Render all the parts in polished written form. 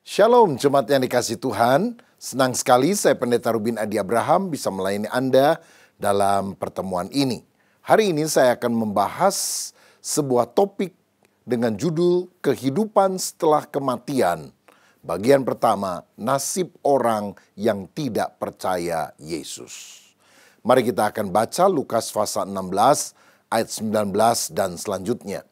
Shalom, jemaat yang dikasih Tuhan. Senang sekali saya Pendeta Rubin Adi Abraham bisa melayani Anda dalam pertemuan ini. Hari ini saya akan membahas sebuah topik dengan judul Kehidupan Setelah Kematian. Bagian pertama, nasib orang yang tidak percaya Yesus. Mari kita akan baca Lukas pasal 16 ayat 19 dan selanjutnya.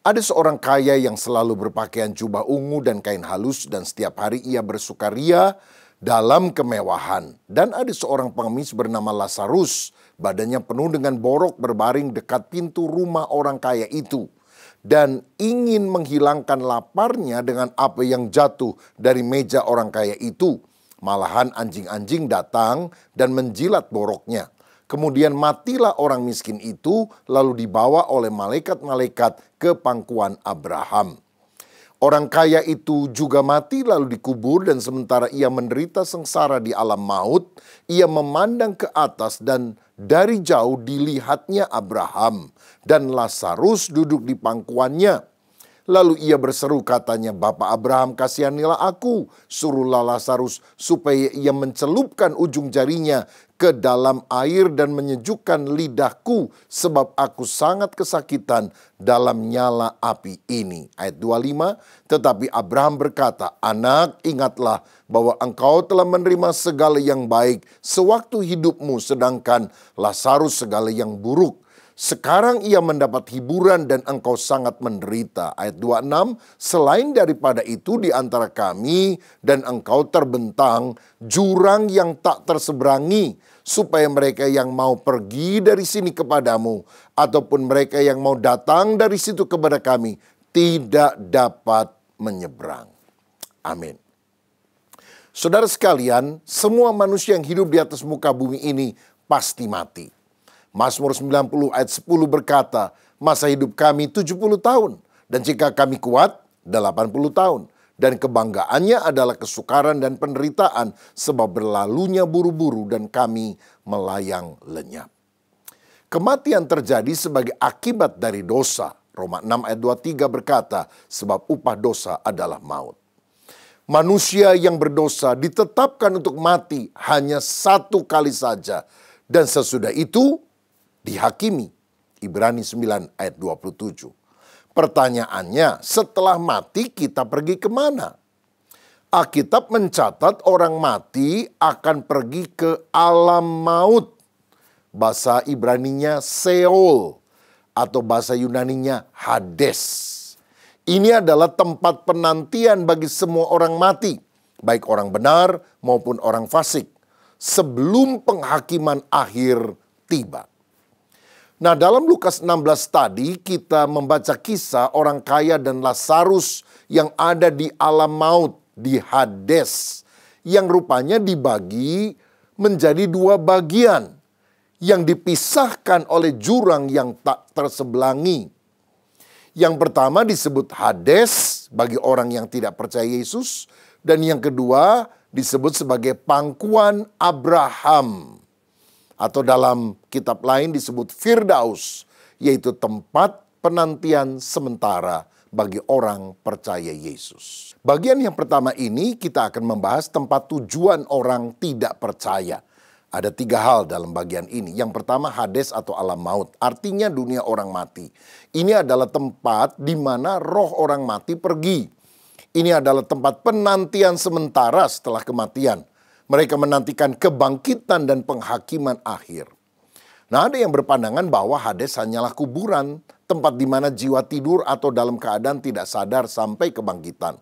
Ada seorang kaya yang selalu berpakaian jubah ungu dan kain halus dan setiap hari ia bersukaria dalam kemewahan. Dan ada seorang pengemis bernama Lazarus, badannya penuh dengan borok berbaring dekat pintu rumah orang kaya itu. Dan ingin menghilangkan laparnya dengan apa yang jatuh dari meja orang kaya itu. Malahan anjing-anjing datang dan menjilat boroknya. Kemudian matilah orang miskin itu, lalu dibawa oleh malaikat-malaikat ke pangkuan Abraham. Orang kaya itu juga mati lalu dikubur, dan sementara ia menderita sengsara di alam maut, ia memandang ke atas dan dari jauh dilihatnya Abraham dan Lazarus duduk di pangkuannya. Lalu ia berseru katanya, "Bapak Abraham, kasihanilah aku, suruhlah Lazarus supaya ia mencelupkan ujung jarinya ke dalam air dan menyejukkan lidahku, sebab aku sangat kesakitan dalam nyala api ini." Ayat 25, tetapi Abraham berkata, "Anak, ingatlah bahwa engkau telah menerima segala yang baik sewaktu hidupmu, sedangkan Lazarus segala yang buruk. Sekarang ia mendapat hiburan dan engkau sangat menderita." Ayat 26, selain daripada itu di antara kami dan engkau terbentang jurang yang tak terseberangi, supaya mereka yang mau pergi dari sini kepadamu, ataupun mereka yang mau datang dari situ kepada kami, tidak dapat menyeberang. Amin. Saudara sekalian, semua manusia yang hidup di atas muka bumi ini pasti mati. Mazmur 90 ayat 10 berkata, "Masa hidup kami 70 tahun, dan jika kami kuat, 80 tahun. Dan kebanggaannya adalah kesukaran dan penderitaan, sebab berlalunya buru-buru dan kami melayang lenyap." Kematian terjadi sebagai akibat dari dosa. Roma 6 ayat 23 berkata, "Sebab upah dosa adalah maut." Manusia yang berdosa ditetapkan untuk mati hanya satu kali saja, dan sesudah itu dihakimi. Ibrani 9 ayat 27. Pertanyaannya, setelah mati kita pergi kemana? Alkitab mencatat orang mati akan pergi ke alam maut. Bahasa Ibraninya Seol atau bahasa Yunaninya Hades. Ini adalah tempat penantian bagi semua orang mati, baik orang benar maupun orang fasik, sebelum penghakiman akhir tiba. Nah, dalam Lukas 16 tadi kita membaca kisah orang kaya dan Lazarus yang ada di alam maut, di Hades, yang rupanya dibagi menjadi dua bagian yang dipisahkan oleh jurang yang tak terseberangi. Yang pertama disebut Hades bagi orang yang tidak percaya Yesus, dan yang kedua disebut sebagai pangkuan Abraham. Atau dalam kitab lain disebut Firdaus, yaitu tempat penantian sementara bagi orang percaya Yesus. Bagian yang pertama ini kita akan membahas tempat tujuan orang tidak percaya. Ada 3 hal dalam bagian ini. Yang pertama Hades atau alam maut, artinya dunia orang mati. Ini adalah tempat di mana roh orang mati pergi. Ini adalah tempat penantian sementara setelah kematian. Mereka menantikan kebangkitan dan penghakiman akhir. Nah, ada yang berpandangan bahwa Hades hanyalah kuburan, tempat di mana jiwa tidur atau dalam keadaan tidak sadar sampai kebangkitan.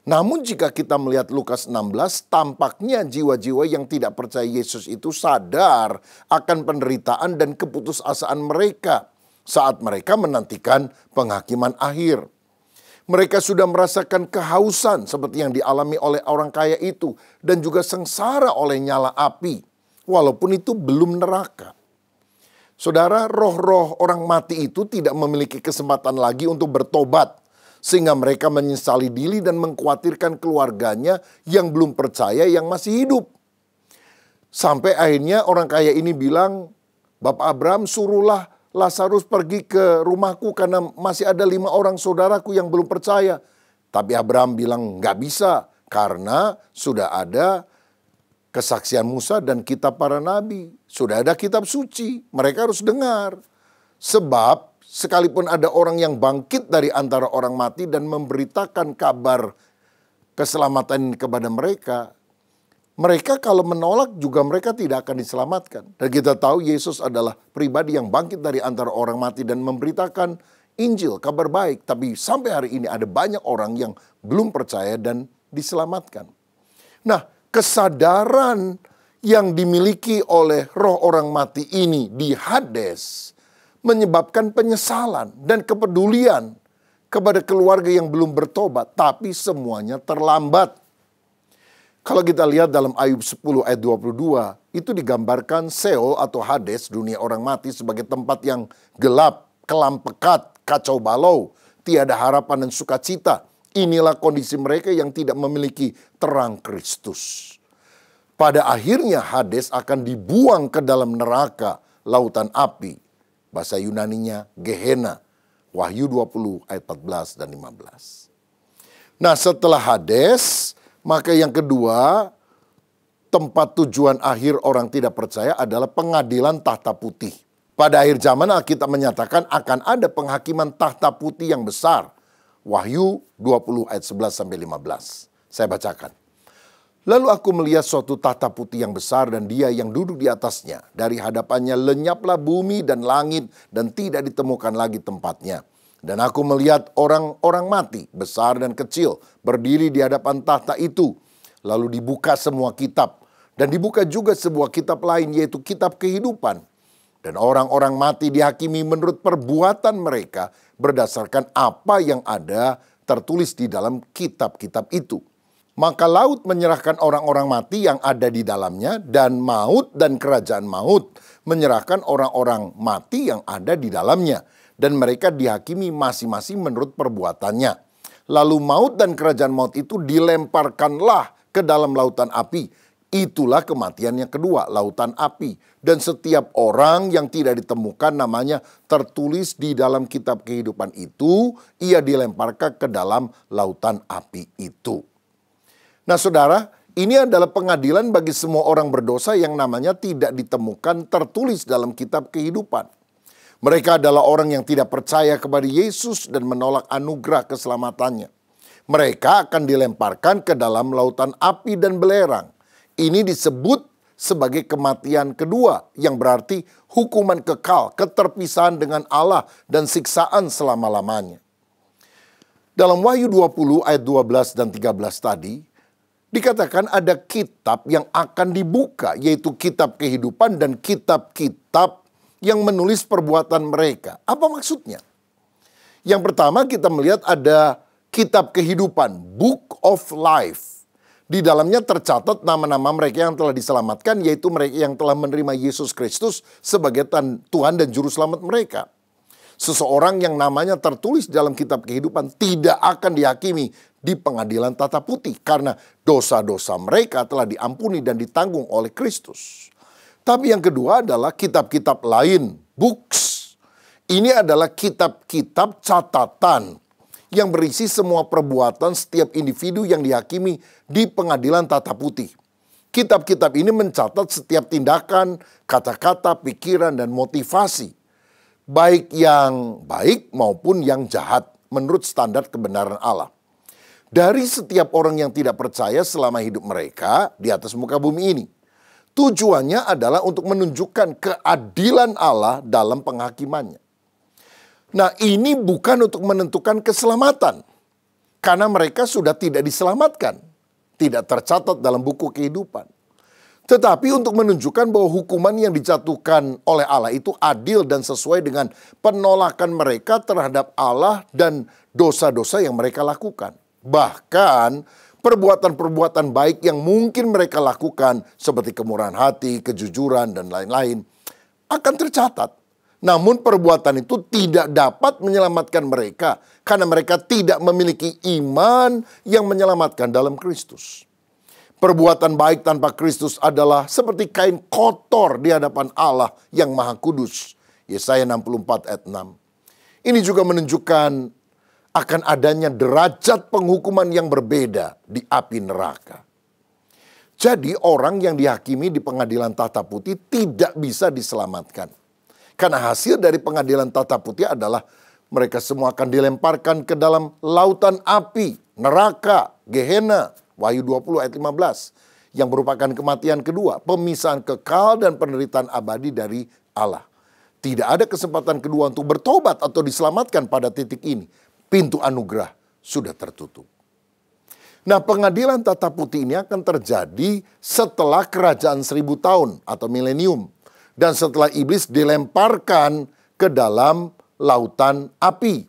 Namun jika kita melihat Lukas 16, tampaknya jiwa-jiwa yang tidak percaya Yesus itu sadar akan penderitaan dan keputusasaan mereka saat mereka menantikan penghakiman akhir. Mereka sudah merasakan kehausan seperti yang dialami oleh orang kaya itu, dan juga sengsara oleh nyala api, walaupun itu belum neraka. Saudara, roh-roh orang mati itu tidak memiliki kesempatan lagi untuk bertobat, sehingga mereka menyesali diri dan mengkhawatirkan keluarganya yang belum percaya yang masih hidup. Sampai akhirnya orang kaya ini bilang, "Bapak Abraham, suruhlah Lazarus pergi ke rumahku karena masih ada 5 orang saudaraku yang belum percaya." Tapi Abraham bilang nggak bisa karena sudah ada kesaksian Musa dan kitab para nabi. Sudah ada kitab suci, mereka harus dengar. Sebab sekalipun ada orang yang bangkit dari antara orang mati dan memberitakan kabar keselamatan kepada mereka, mereka kalau menolak juga mereka tidak akan diselamatkan. Dan kita tahu Yesus adalah pribadi yang bangkit dari antara orang mati dan memberitakan Injil, kabar baik. Tapi sampai hari ini ada banyak orang yang belum percaya dan diselamatkan. Nah, kesadaran yang dimiliki oleh roh orang mati ini di Hades menyebabkan penyesalan dan kepedulian kepada keluarga yang belum bertobat. Tapi semuanya terlambat. Kalau kita lihat dalam Ayub 10 ayat 22, itu digambarkan Seol atau Hades, dunia orang mati, sebagai tempat yang gelap, kelam pekat, kacau balau, tiada harapan dan sukacita. Inilah kondisi mereka yang tidak memiliki terang Kristus. Pada akhirnya Hades akan dibuang ke dalam neraka, lautan api. Bahasa Yunaninya Gehenna. Wahyu 20 ayat 14 dan 15. Nah, setelah Hades, maka yang kedua, tempat tujuan akhir orang tidak percaya adalah pengadilan tahta putih. Pada akhir zaman Alkitab menyatakan akan ada penghakiman tahta putih yang besar. Wahyu 20 ayat 11-15. Saya bacakan. Lalu aku melihat suatu tahta putih yang besar dan dia yang duduk di atasnya. Dari hadapannya lenyaplah bumi dan langit dan tidak ditemukan lagi tempatnya. Dan aku melihat orang-orang mati, besar dan kecil, berdiri di hadapan tahta itu. Lalu dibuka semua kitab. Dan dibuka juga sebuah kitab lain, yaitu kitab kehidupan. Dan orang-orang mati dihakimi menurut perbuatan mereka berdasarkan apa yang ada tertulis di dalam kitab-kitab itu. Maka laut menyerahkan orang-orang mati yang ada di dalamnya, dan maut dan kerajaan maut menyerahkan orang-orang mati yang ada di dalamnya. Dan mereka dihakimi masing-masing menurut perbuatannya. Lalu maut dan kerajaan maut itu dilemparkanlah ke dalam lautan api. Itulah kematian yang kedua, lautan api. Dan setiap orang yang tidak ditemukan namanya tertulis di dalam kitab kehidupan itu, ia dilemparkan ke dalam lautan api itu. Nah saudara, ini adalah pengadilan bagi semua orang berdosa yang namanya tidak ditemukan tertulis dalam kitab kehidupan. Mereka adalah orang yang tidak percaya kepada Yesus dan menolak anugerah keselamatannya. Mereka akan dilemparkan ke dalam lautan api dan belerang. Ini disebut sebagai kematian kedua, yang berarti hukuman kekal, keterpisahan dengan Allah, dan siksaan selama-lamanya. Dalam Wahyu 20 ayat 12 dan 13 tadi, dikatakan ada kitab yang akan dibuka, yaitu kitab kehidupan dan kitab-kitab yang menulis perbuatan mereka. Apa maksudnya? Yang pertama kita melihat ada kitab kehidupan, Book of Life. Di dalamnya tercatat nama-nama mereka yang telah diselamatkan, yaitu mereka yang telah menerima Yesus Kristus sebagai Tuhan dan Juru Selamat mereka. Seseorang yang namanya tertulis dalam kitab kehidupan tidak akan dihakimi di pengadilan tahta putih, karena dosa-dosa mereka telah diampuni dan ditanggung oleh Kristus. Tapi yang kedua adalah kitab-kitab lain, books. Ini adalah kitab-kitab catatan yang berisi semua perbuatan setiap individu yang dihakimi di pengadilan tahta putih. Kitab-kitab ini mencatat setiap tindakan, kata-kata, pikiran, dan motivasi, baik yang baik maupun yang jahat menurut standar kebenaran Allah. Dari setiap orang yang tidak percaya selama hidup mereka di atas muka bumi ini. Tujuannya adalah untuk menunjukkan keadilan Allah dalam penghakimannya. Nah, ini bukan untuk menentukan keselamatan. Karena mereka sudah tidak diselamatkan. Tidak tercatat dalam buku kehidupan. Tetapi untuk menunjukkan bahwa hukuman yang dijatuhkan oleh Allah itu adil dan sesuai dengan penolakan mereka terhadap Allah dan dosa-dosa yang mereka lakukan. Bahkan perbuatan-perbuatan baik yang mungkin mereka lakukan seperti kemurahan hati, kejujuran, dan lain-lain akan tercatat. Namun perbuatan itu tidak dapat menyelamatkan mereka karena mereka tidak memiliki iman yang menyelamatkan dalam Kristus. Perbuatan baik tanpa Kristus adalah seperti kain kotor di hadapan Allah yang Maha Kudus. Yesaya 64 ayat 6. Ini juga menunjukkan akan adanya derajat penghukuman yang berbeda di api neraka. Jadi orang yang dihakimi di pengadilan Tahta Putih tidak bisa diselamatkan. Karena hasil dari pengadilan Tahta Putih adalah mereka semua akan dilemparkan ke dalam lautan api, neraka, Gehenna, Wahyu 20 ayat 15. Yang merupakan kematian kedua, pemisahan kekal dan penderitaan abadi dari Allah. Tidak ada kesempatan kedua untuk bertobat atau diselamatkan pada titik ini. Pintu anugerah sudah tertutup. Nah, pengadilan Tahta Putih ini akan terjadi setelah kerajaan 1000 tahun atau milenium. Dan setelah iblis dilemparkan ke dalam lautan api.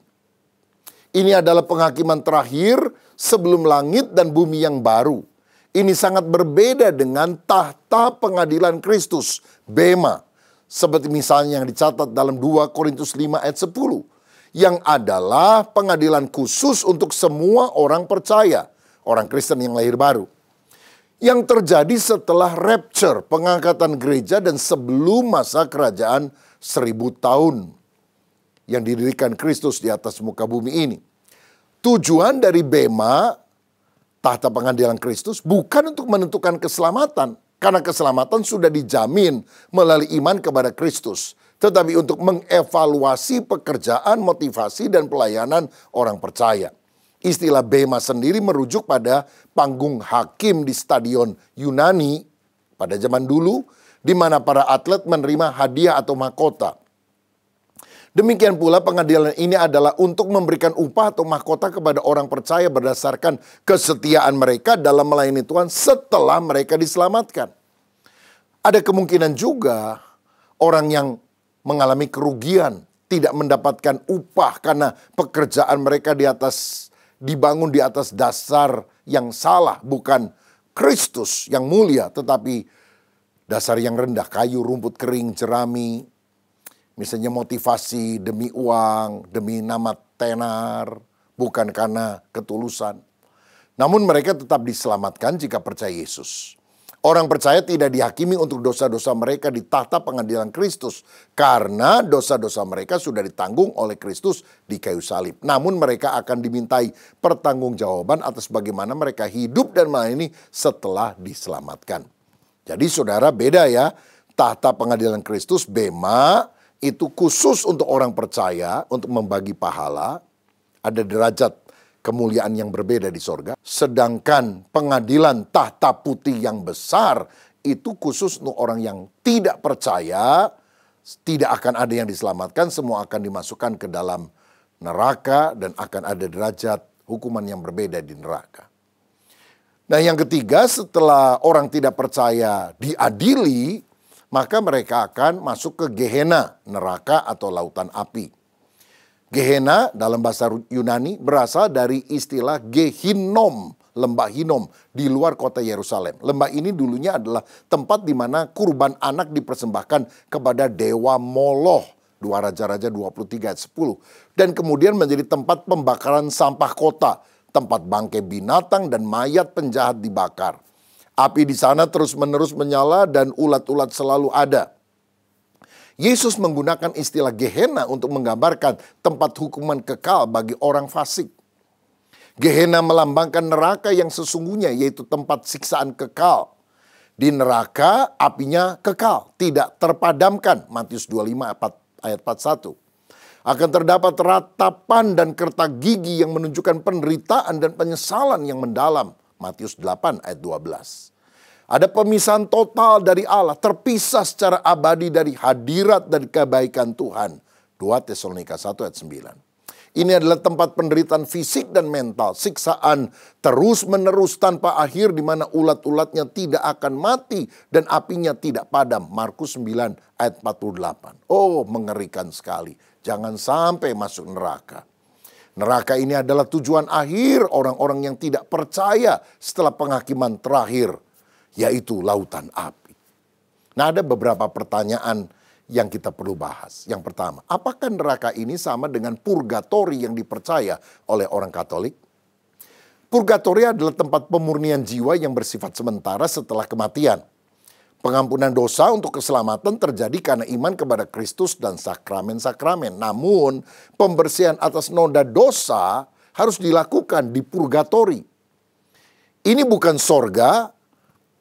Ini adalah penghakiman terakhir sebelum langit dan bumi yang baru. Ini sangat berbeda dengan tahta pengadilan Kristus, Bema. Seperti misalnya yang dicatat dalam 2 Korintus 5 ayat 10. Yang adalah pengadilan khusus untuk semua orang percaya. Orang Kristen yang lahir baru. Yang terjadi setelah rapture, pengangkatan gereja dan sebelum masa kerajaan 1000 tahun. Yang didirikan Kristus di atas muka bumi ini. Tujuan dari Bema, tahta pengadilan Kristus, bukan untuk menentukan keselamatan. Karena keselamatan sudah dijamin melalui iman kepada Kristus. Tetapi untuk mengevaluasi pekerjaan, motivasi, dan pelayanan orang percaya. Istilah Bema sendiri merujuk pada panggung hakim di stadion Yunani pada zaman dulu, di mana para atlet menerima hadiah atau mahkota. Demikian pula pengadilan ini adalah untuk memberikan upah atau mahkota kepada orang percaya berdasarkan kesetiaan mereka dalam melayani Tuhan setelah mereka diselamatkan. Ada kemungkinan juga orang yang mengalami kerugian, tidak mendapatkan upah karena pekerjaan mereka dibangun di atas dasar yang salah, bukan Kristus yang mulia, tetapi dasar yang rendah, kayu, rumput kering, jerami, misalnya motivasi demi uang, demi nama tenar, bukan karena ketulusan. Namun mereka tetap diselamatkan jika percaya Yesus. Orang percaya tidak dihakimi untuk dosa-dosa mereka di tahta pengadilan Kristus. Karena dosa-dosa mereka sudah ditanggung oleh Kristus di kayu salib. Namun mereka akan dimintai pertanggungjawaban atas bagaimana mereka hidup dan melayani setelah diselamatkan. Jadi saudara, beda ya. Tahta pengadilan Kristus, Bema, itu khusus untuk orang percaya, untuk membagi pahala. Ada derajat kemuliaan yang berbeda di sorga. Sedangkan pengadilan tahta putih yang besar itu khusus untuk orang yang tidak percaya. Tidak akan ada yang diselamatkan, semua akan dimasukkan ke dalam neraka dan akan ada derajat hukuman yang berbeda di neraka. Nah, yang ketiga, setelah orang tidak percaya diadili, maka mereka akan masuk ke Gehenna, neraka atau lautan api. Gehenna dalam bahasa Yunani berasal dari istilah Gehinnom, lembah Hinnom di luar kota Yerusalem. Lembah ini dulunya adalah tempat di mana kurban anak dipersembahkan kepada dewa Moloch. 2 Raja-Raja 23 ayat 10. Dan kemudian menjadi tempat pembakaran sampah kota, tempat bangkai binatang dan mayat penjahat dibakar. Api di sana terus-menerus menyala dan ulat-ulat selalu ada. Yesus menggunakan istilah Gehenna untuk menggambarkan tempat hukuman kekal bagi orang fasik. Gehenna melambangkan neraka yang sesungguhnya, yaitu tempat siksaan kekal. Di neraka apinya kekal, tidak terpadamkan. Matius 25 ayat 41. Akan terdapat ratapan dan kertak gigi yang menunjukkan penderitaan dan penyesalan yang mendalam. Matius 8 ayat 12. Ada pemisahan total dari Allah, terpisah secara abadi dari hadirat dan kebaikan Tuhan. 2 Tesalonika 1 ayat 9. Ini adalah tempat penderitaan fisik dan mental, siksaan terus-menerus tanpa akhir di mana ulat-ulatnya tidak akan mati dan apinya tidak padam. Markus 9 ayat 48. Oh, mengerikan sekali. Jangan sampai masuk neraka. Neraka ini adalah tujuan akhir orang-orang yang tidak percaya setelah penghakiman terakhir, yaitu lautan api. Nah, ada beberapa pertanyaan yang kita perlu bahas. Yang pertama, apakah neraka ini sama dengan purgatori yang dipercaya oleh orang Katolik? Purgatori adalah tempat pemurnian jiwa yang bersifat sementara setelah kematian. Pengampunan dosa untuk keselamatan terjadi karena iman kepada Kristus dan sakramen-sakramen. Namun, pembersihan atas noda dosa harus dilakukan di purgatori. Ini bukan sorga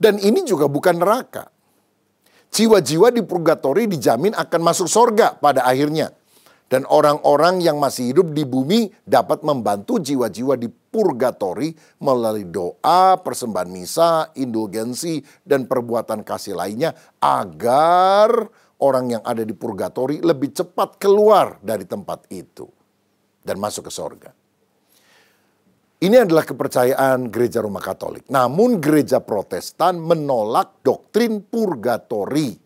dan ini juga bukan neraka. Jiwa-jiwa di purgatori dijamin akan masuk sorga pada akhirnya. Dan orang-orang yang masih hidup di bumi dapat membantu jiwa-jiwa di purgatori melalui doa, persembahan misa, indulgensi, dan perbuatan kasih lainnya agar orang yang ada di purgatori lebih cepat keluar dari tempat itu dan masuk ke sorga. Ini adalah kepercayaan gereja Roma Katolik. Namun gereja Protestan menolak doktrin purgatori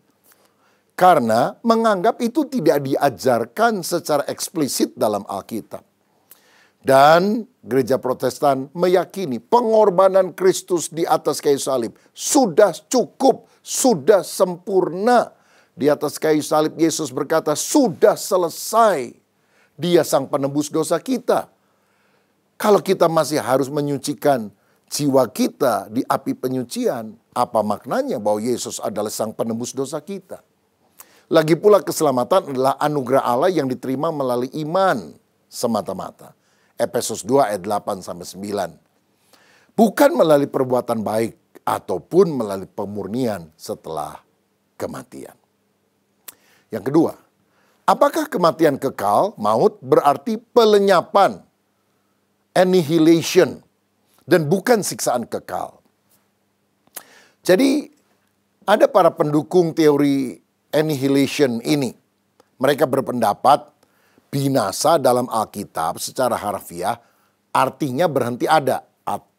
karena menganggap itu tidak diajarkan secara eksplisit dalam Alkitab. Dan gereja Protestan meyakini pengorbanan Kristus di atas kayu salib sudah cukup, sudah sempurna. Di atas kayu salib Yesus berkata, sudah selesai. Dia sang penebus dosa kita. Kalau kita masih harus menyucikan jiwa kita di api penyucian, apa maknanya bahwa Yesus adalah sang penebus dosa kita? Lagi pula keselamatan adalah anugerah Allah yang diterima melalui iman semata-mata. Efesus 2 ayat 8-9. Bukan melalui perbuatan baik ataupun melalui pemurnian setelah kematian. Yang kedua, apakah kematian kekal, maut, berarti pelenyapan, annihilation, dan bukan siksaan kekal? Jadi ada para pendukung teori annihilation ini. Mereka berpendapat binasa dalam Alkitab secara harfiah artinya berhenti ada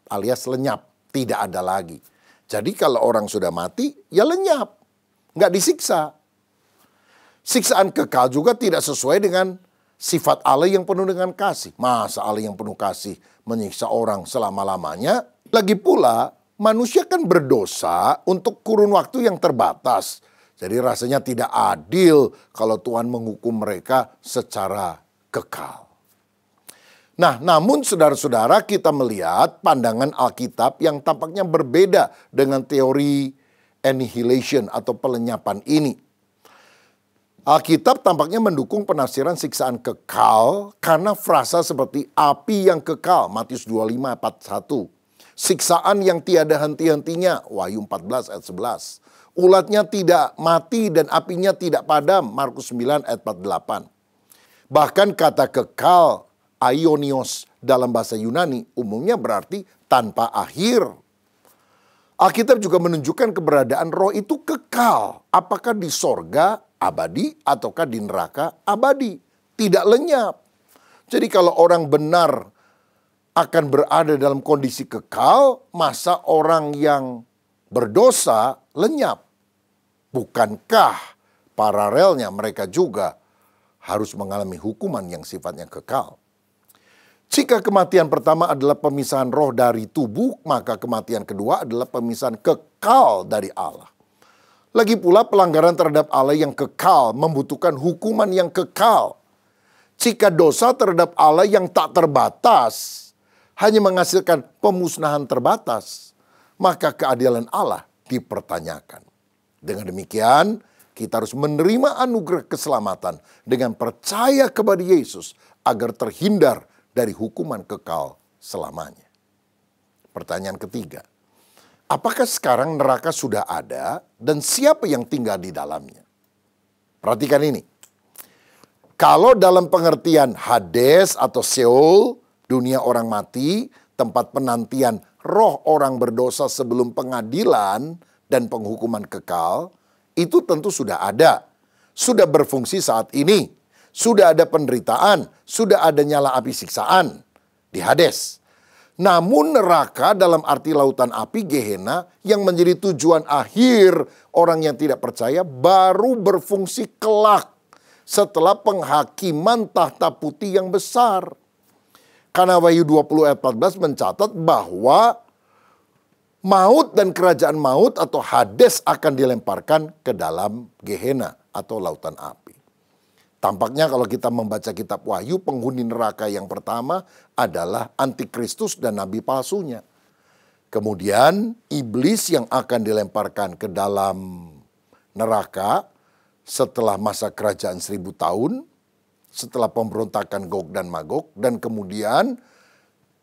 alias lenyap, tidak ada lagi. Jadi kalau orang sudah mati ya lenyap, nggak disiksa. Siksaan kekal juga tidak sesuai dengan sifat Allah yang penuh dengan kasih. Masa Allah yang penuh kasih menyiksa orang selama-lamanya? Lagi pula manusia kan berdosa untuk kurun waktu yang terbatas. Jadi rasanya tidak adil kalau Tuhan menghukum mereka secara kekal. Nah, namun saudara-saudara kita melihat pandangan Alkitab yang tampaknya berbeda dengan teori annihilation atau pelenyapan ini. Alkitab tampaknya mendukung penafsiran siksaan kekal karena frasa seperti api yang kekal, Matius 25:41. Siksaan yang tiada henti-hentinya, Wahyu 14 ayat 11. Ulatnya tidak mati dan apinya tidak padam, Markus 9 ayat 48. Bahkan kata kekal, aionios dalam bahasa Yunani umumnya berarti tanpa akhir. Alkitab juga menunjukkan keberadaan roh itu kekal. Apakah di sorga abadi ataukah di neraka abadi. Tidak lenyap. Jadi kalau orang benar akan berada dalam kondisi kekal, masa orang yang berdosa lenyap? Bukankah paralelnya mereka juga harus mengalami hukuman yang sifatnya kekal? Jika kematian pertama adalah pemisahan roh dari tubuh, maka kematian kedua adalah pemisahan kekal dari Allah. Lagi pula pelanggaran terhadap Allah yang kekal membutuhkan hukuman yang kekal. Jika dosa terhadap Allah yang tak terbatas hanya menghasilkan pemusnahan terbatas, maka keadilan Allah dipertanyakan. Dengan demikian, kita harus menerima anugerah keselamatan dengan percaya kepada Yesus agar terhindar dari hukuman kekal selamanya. Pertanyaan ketiga, apakah sekarang neraka sudah ada dan siapa yang tinggal di dalamnya? Perhatikan ini. Kalau dalam pengertian Hades atau Seol, dunia orang mati, tempat penantian roh orang berdosa sebelum pengadilan dan penghukuman kekal, itu tentu sudah ada. Sudah berfungsi saat ini. Sudah ada penderitaan. Sudah ada nyala api siksaan di Hades. Namun neraka dalam arti lautan api Gehenna yang menjadi tujuan akhir orang yang tidak percaya baru berfungsi kelak setelah penghakiman tahta putih yang besar. Karena Wahyu 20 ayat 14 mencatat bahwa maut dan kerajaan maut atau Hades akan dilemparkan ke dalam Gehenna atau lautan api. Tampaknya kalau kita membaca kitab Wahyu, penghuni neraka yang pertama adalah antikristus dan nabi palsunya. Kemudian iblis yang akan dilemparkan ke dalam neraka setelah masa kerajaan 1000 tahun, setelah pemberontakan Gog dan Magog, dan kemudian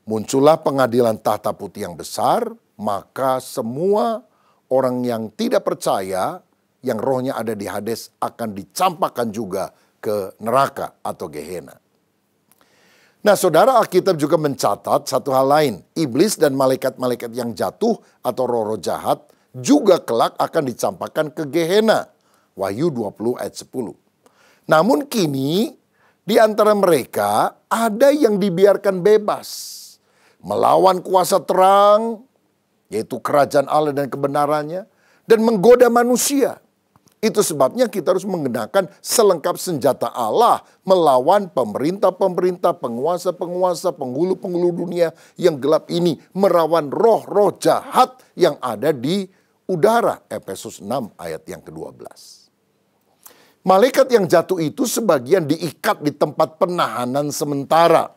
Muncullah pengadilan tahta putih yang besar, maka semua orang yang tidak percaya, yang rohnya ada di Hades akan dicampakkan juga ke neraka atau Gehenna. Nah, saudara, Alkitab juga mencatat satu hal lain. Iblis dan malaikat-malaikat yang jatuh atau roh-roh jahat juga kelak akan dicampakkan ke Gehenna. Wahyu 20 ayat 10. Namun kini di antara mereka ada yang dibiarkan bebas melawan kuasa terang, yaitu kerajaan Allah dan kebenarannya, dan menggoda manusia. Itu sebabnya kita harus menggunakan selengkap senjata Allah melawan pemerintah-pemerintah, penguasa-penguasa, penghulu-penghulu dunia yang gelap ini, merawan roh-roh jahat yang ada di udara. Efesus 6 ayat yang ke-12. Malaikat yang jatuh itu sebagian diikat di tempat penahanan sementara.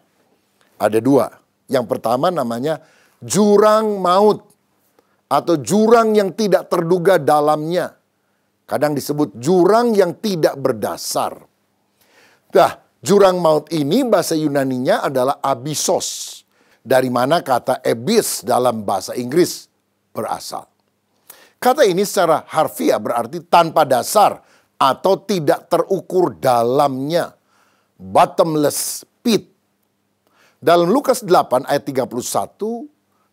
Ada dua. Yang pertama namanya jurang maut atau jurang yang tidak terduga dalamnya. Kadang disebut jurang yang tidak berdasar. Nah, jurang maut ini bahasa Yunaninya adalah abyssos. Dari mana kata abyss dalam bahasa Inggris berasal. Kata ini secara harfiah berarti tanpa dasar atau tidak terukur dalamnya. Bottomless pit. Dalam Lukas 8 ayat 31,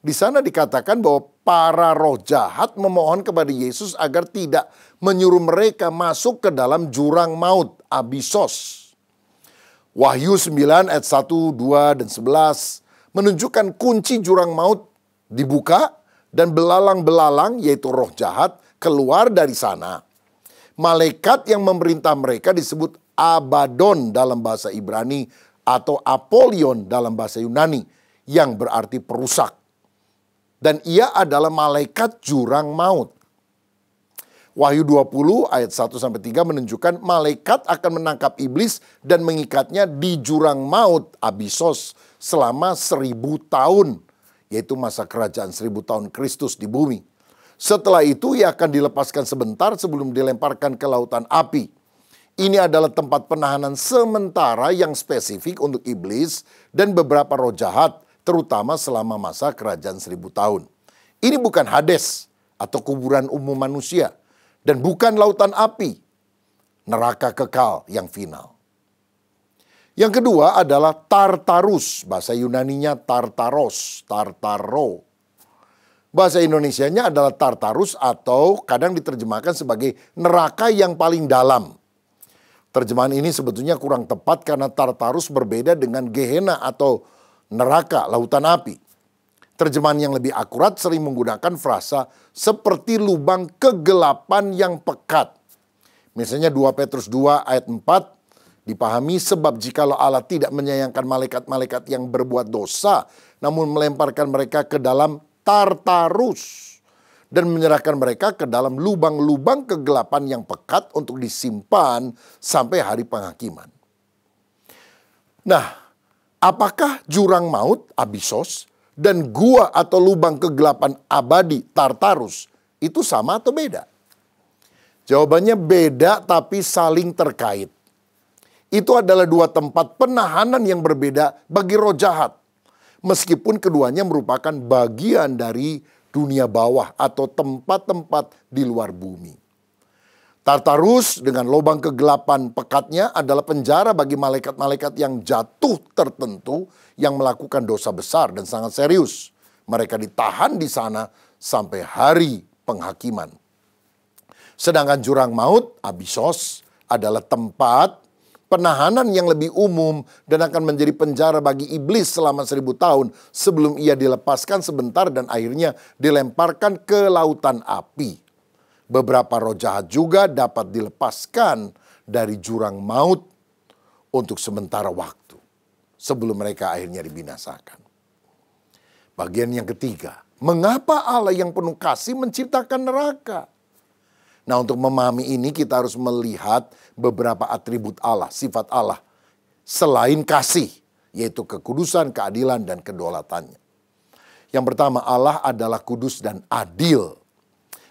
di sana dikatakan bahwa para roh jahat memohon kepada Yesus agar tidak menyuruh mereka masuk ke dalam jurang maut, abyssos. Wahyu 9 ayat 1, 2, dan 11 menunjukkan kunci jurang maut dibuka dan belalang-belalang, yaitu roh jahat, keluar dari sana. Malaikat yang memerintah mereka disebut Abaddon dalam bahasa Ibrani atau Apollyon dalam bahasa Yunani, yang berarti perusak. Dan ia adalah malaikat jurang maut. Wahyu 20 ayat 1-3 menunjukkan malaikat akan menangkap iblis dan mengikatnya di jurang maut, abyssos, selama 1000 tahun. Yaitu masa kerajaan 1000 tahun Kristus di bumi. Setelah itu ia akan dilepaskan sebentar sebelum dilemparkan ke lautan api. Ini adalah tempat penahanan sementara yang spesifik untuk iblis dan beberapa roh jahat, terutama selama masa kerajaan 1000 tahun. Ini bukan Hades atau kuburan umum manusia. Dan bukan lautan api, neraka kekal yang final. Yang kedua adalah Tartarus, bahasa Yunaninya Tartaros, Tartaro. Bahasa Indonesianya adalah Tartarus atau kadang diterjemahkan sebagai neraka yang paling dalam. Terjemahan ini sebetulnya kurang tepat karena Tartarus berbeda dengan Gehenna atau neraka, lautan api. Terjemahan yang lebih akurat sering menggunakan frasa seperti lubang kegelapan yang pekat. Misalnya 2 Petrus 2 ayat 4 dipahami sebab jikalau Allah tidak menyayangkan malaikat-malaikat yang berbuat dosa, namun melemparkan mereka ke dalam Tartarus dan menyerahkan mereka ke dalam lubang-lubang kegelapan yang pekat untuk disimpan sampai hari penghakiman. Nah, apakah jurang maut, abyssos, dan gua atau lubang kegelapan abadi, Tartarus, itu sama atau beda? Jawabannya beda tapi saling terkait. Itu adalah dua tempat penahanan yang berbeda bagi roh jahat. Meskipun keduanya merupakan bagian dari dunia bawah atau tempat-tempat di luar bumi. Tartarus dengan lubang kegelapan pekatnya adalah penjara bagi malaikat-malaikat yang jatuh tertentu yang melakukan dosa besar dan sangat serius. Mereka ditahan di sana sampai hari penghakiman. Sedangkan jurang maut, abyssos, adalah tempat penahanan yang lebih umum dan akan menjadi penjara bagi iblis selama 1000 tahun sebelum ia dilepaskan sebentar dan akhirnya dilemparkan ke lautan api. Beberapa roh jahat juga dapat dilepaskan dari jurang maut untuk sementara waktu sebelum mereka akhirnya dibinasakan. Bagian yang ketiga, mengapa Allah yang penuh kasih menciptakan neraka? Nah, untuk memahami ini kita harus melihat beberapa atribut Allah, sifat Allah selain kasih, yaitu kekudusan, keadilan, dan kedaulatannya. Yang pertama, Allah adalah kudus dan adil.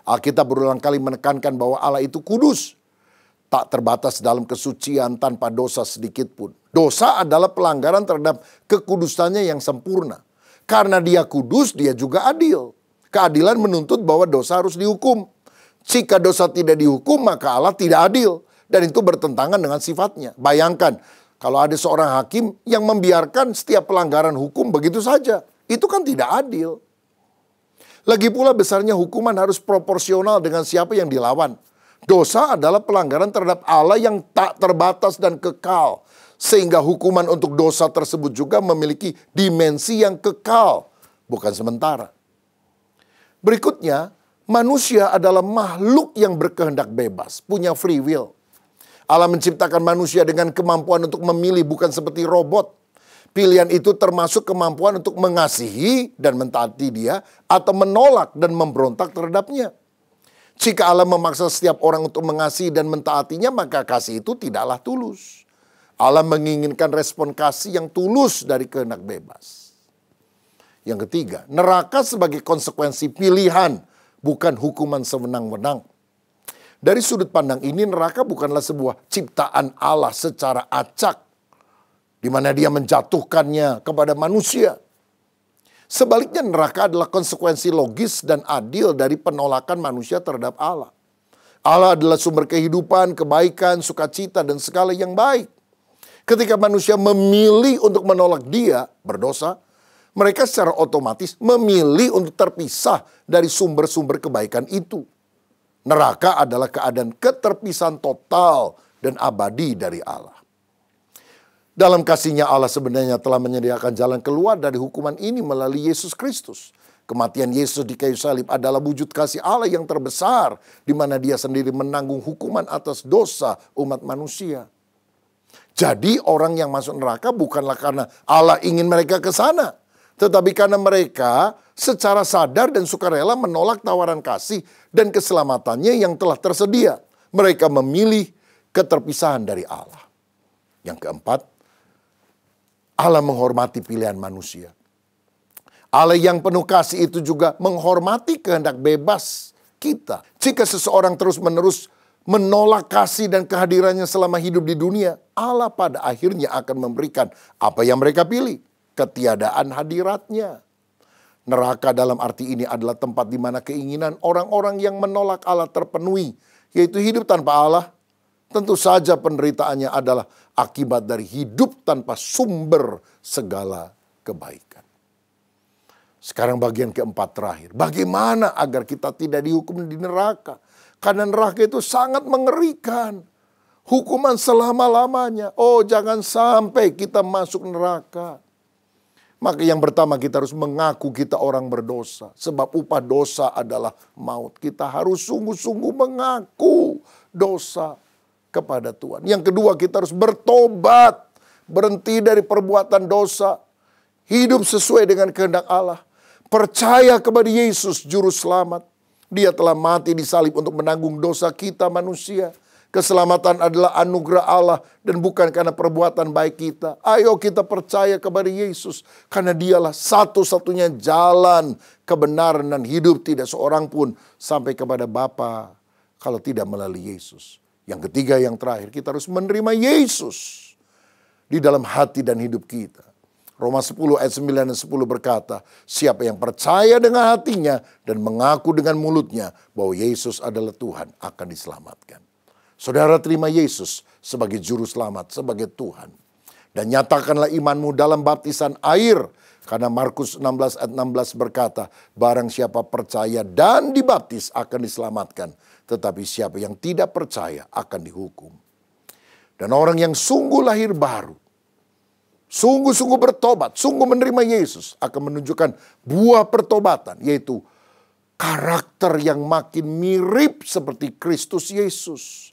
Alkitab berulang kali menekankan bahwa Allah itu kudus, tak terbatas dalam kesucian tanpa dosa sedikit pun. Dosa adalah pelanggaran terhadap kekudusannya yang sempurna. Karena dia kudus, dia juga adil. Keadilan menuntut bahwa dosa harus dihukum. Jika dosa tidak dihukum, maka Allah tidak adil. Dan itu bertentangan dengan sifatnya. Bayangkan, kalau ada seorang hakim yang membiarkan setiap pelanggaran hukum begitu saja. Itu kan tidak adil. Lagi pula besarnya hukuman harus proporsional dengan siapa yang dilawan. Dosa adalah pelanggaran terhadap Allah yang tak terbatas dan kekal. Sehingga hukuman untuk dosa tersebut juga memiliki dimensi yang kekal, bukan sementara. Berikutnya, manusia adalah makhluk yang berkehendak bebas, punya free will. Allah menciptakan manusia dengan kemampuan untuk memilih, bukan seperti robot. Pilihan itu termasuk kemampuan untuk mengasihi dan mentaati dia, atau menolak dan memberontak terhadapnya. Jika Allah memaksa setiap orang untuk mengasihi dan mentaatinya, maka kasih itu tidaklah tulus. Allah menginginkan respon kasih yang tulus dari kehendak bebas. Yang ketiga, neraka sebagai konsekuensi pilihan, bukan hukuman sewenang-wenang. Dari sudut pandang ini, neraka bukanlah sebuah ciptaan Allah secara acak, di mana dia menjatuhkannya kepada manusia. Sebaliknya, neraka adalah konsekuensi logis dan adil dari penolakan manusia terhadap Allah. Allah adalah sumber kehidupan, kebaikan, sukacita, dan segala yang baik. Ketika manusia memilih untuk menolak dia, berdosa, mereka secara otomatis memilih untuk terpisah dari sumber-sumber kebaikan itu. Neraka adalah keadaan keterpisahan total dan abadi dari Allah. Dalam kasih-Nya Allah sebenarnya telah menyediakan jalan keluar dari hukuman ini melalui Yesus Kristus. Kematian Yesus di kayu salib adalah wujud kasih Allah yang terbesar, di mana Dia sendiri menanggung hukuman atas dosa umat manusia. Jadi orang yang masuk neraka bukanlah karena Allah ingin mereka ke sana, tetapi karena mereka secara sadar dan sukarela menolak tawaran kasih dan keselamatannya yang telah tersedia. Mereka memilih keterpisahan dari Allah. Yang keempat, Allah menghormati pilihan manusia. Allah yang penuh kasih itu juga menghormati kehendak bebas kita. Jika seseorang terus-menerus menolak kasih dan kehadirannya selama hidup di dunia, Allah pada akhirnya akan memberikan apa yang mereka pilih, ketiadaan hadiratnya. Neraka dalam arti ini adalah tempat di mana keinginan orang-orang yang menolak Allah terpenuhi, yaitu hidup tanpa Allah. Tentu saja penderitaannya adalah akibat dari hidup tanpa sumber segala kebaikan. Sekarang bagian keempat terakhir. Bagaimana agar kita tidak dihukum di neraka? Karena neraka itu sangat mengerikan. Hukuman selama-lamanya. Oh, jangan sampai kita masuk neraka. Maka yang pertama kita harus mengaku kita orang berdosa. Sebab upah dosa adalah maut. Kita harus sungguh-sungguh mengaku dosa kepada Tuhan. Yang kedua, kita harus bertobat. Berhenti dari perbuatan dosa. Hidup sesuai dengan kehendak Allah. Percaya kepada Yesus Juru Selamat. Dia telah mati di salib untuk menanggung dosa kita manusia. Keselamatan adalah anugerah Allah dan bukan karena perbuatan baik kita. Ayo kita percaya kepada Yesus. Karena Dialah satu-satunya jalan kebenaran dan hidup. Tidak seorang pun sampai kepada Bapa kalau tidak melalui Yesus. Yang ketiga, yang terakhir, kita harus menerima Yesus di dalam hati dan hidup kita. Roma 10 ayat 9 dan 10 berkata, siapa yang percaya dengan hatinya dan mengaku dengan mulutnya bahwa Yesus adalah Tuhan akan diselamatkan. Saudara, terima Yesus sebagai juru selamat, sebagai Tuhan. Dan nyatakanlah imanmu dalam baptisan air. Karena Markus 16 ayat 16 berkata, barang siapa percaya dan dibaptis akan diselamatkan. Tetapi siapa yang tidak percaya akan dihukum. Dan orang yang sungguh lahir baru, sungguh-sungguh bertobat, sungguh menerima Yesus, akan menunjukkan buah pertobatan, yaitu karakter yang makin mirip seperti Kristus Yesus.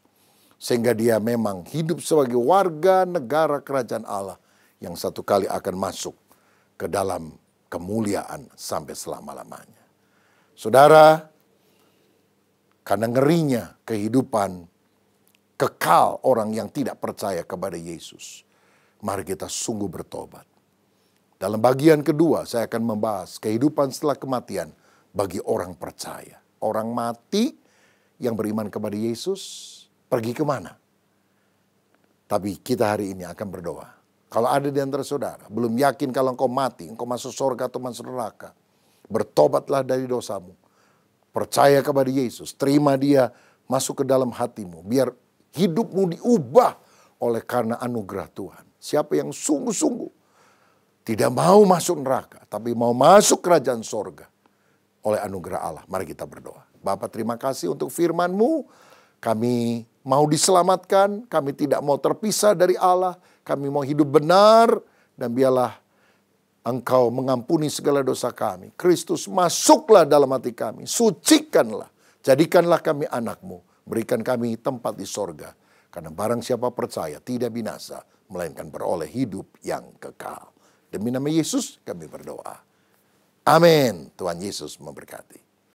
Sehingga dia memang hidup sebagai warga negara kerajaan Allah yang satu kali akan masuk ke dalam kemuliaan sampai selama-lamanya. Saudara, karena ngerinya kehidupan kekal orang yang tidak percaya kepada Yesus, mari kita sungguh bertobat. Dalam bagian kedua saya akan membahas kehidupan setelah kematian bagi orang percaya. Orang mati yang beriman kepada Yesus pergi kemana? Tapi kita hari ini akan berdoa. Kalau ada di antara saudara, belum yakin kalau engkau mati, engkau masuk surga atau masuk neraka, bertobatlah dari dosamu. Percaya kepada Yesus, terima dia masuk ke dalam hatimu. Biar hidupmu diubah oleh karena anugerah Tuhan. Siapa yang sungguh-sungguh tidak mau masuk neraka, tapi mau masuk kerajaan sorga oleh anugerah Allah. Mari kita berdoa. Bapa, terima kasih untuk firman-Mu. Kami mau diselamatkan, kami tidak mau terpisah dari Allah. Kami mau hidup benar, dan biarlah Engkau mengampuni segala dosa kami. Kristus, masuklah dalam hati kami, sucikanlah, jadikanlah kami anak-Mu. Berikan kami tempat di sorga. Karena barang siapa percaya tidak binasa, melainkan beroleh hidup yang kekal. Demi nama Yesus kami berdoa. Amin. Tuhan Yesus memberkati.